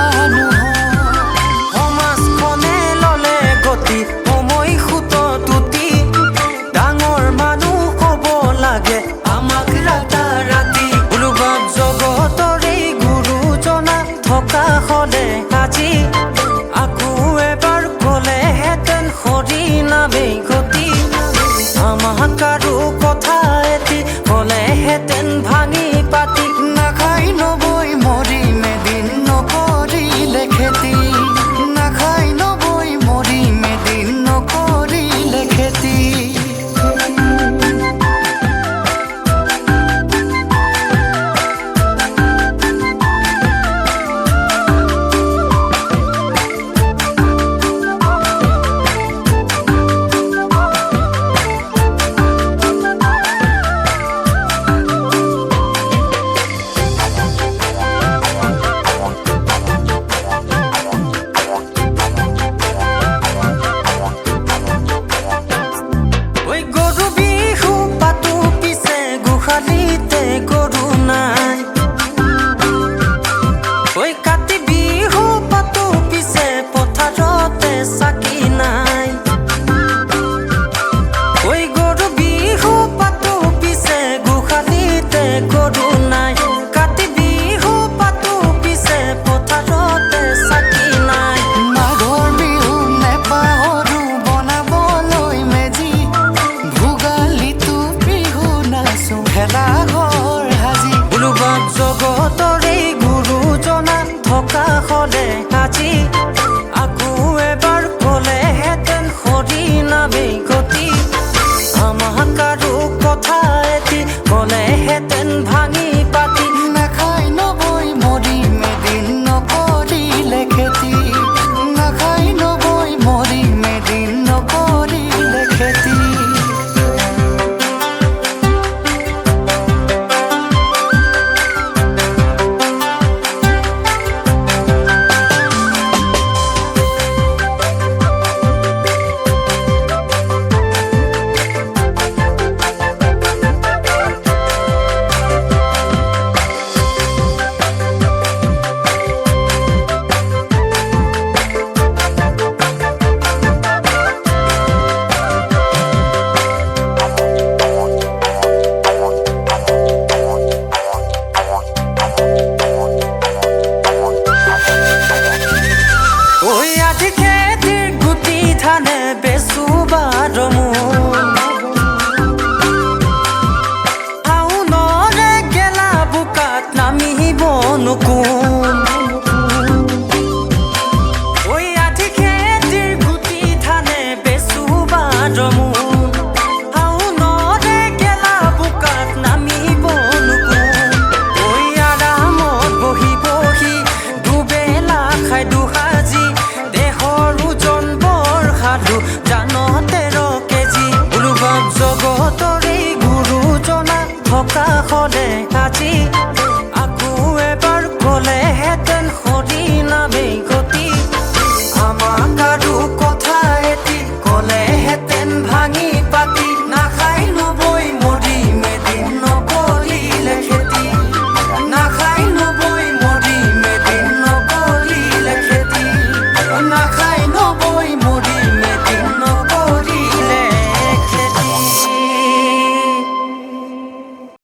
মানুহ সমাজখনে ললে গতি সময় খুত তুতি ডাঙৰ মানুহ হ'ব লাগে আমাক ৰাতাৰাতি উলুবাব জগতৰে গুৰুজনা থকা হলে আজি আকৌ এবাৰ গলেহেঁতেন হৰি নামে গতি আমাক আৰু কথা এটি কলেহেঁতেন ভাঙি পাতি নাখাই নবৈ মৰিম এদিন নকৰিলে খেতি নাখাই নবৈ মৰিম এদিন নকৰিলে খেতি গৰু নাই ঐ কাতি বিহু পাতো পিছে পথাৰতে চাকি নাই ঐ গৰু বিহু পাতো পিছে গোহালিতে গৰু নাই কাতি বিহু পাতো পিছে পথাৰতে চাকি নাই মাঘৰ বিহু নেপাহৰো বনাবলৈ মেজি ভোগালীটো বিহু নাচো ভেলা উলুবাব জগতৰে গুৰুজনা থকা হলে আজি আকৌ এবাৰ গলেহেঁতেন হৰি নামে গতি আমাক আৰু কথা এটি কলেহেঁতেন ভাঙি পাতি নাখাই নবৈ মৰিম এদিন নকৰিলে খেতি নাখাই নবৈ মৰিম এদিন নকৰিলে খেতি জগতৰে গুৰুজনা থকা হলে আজি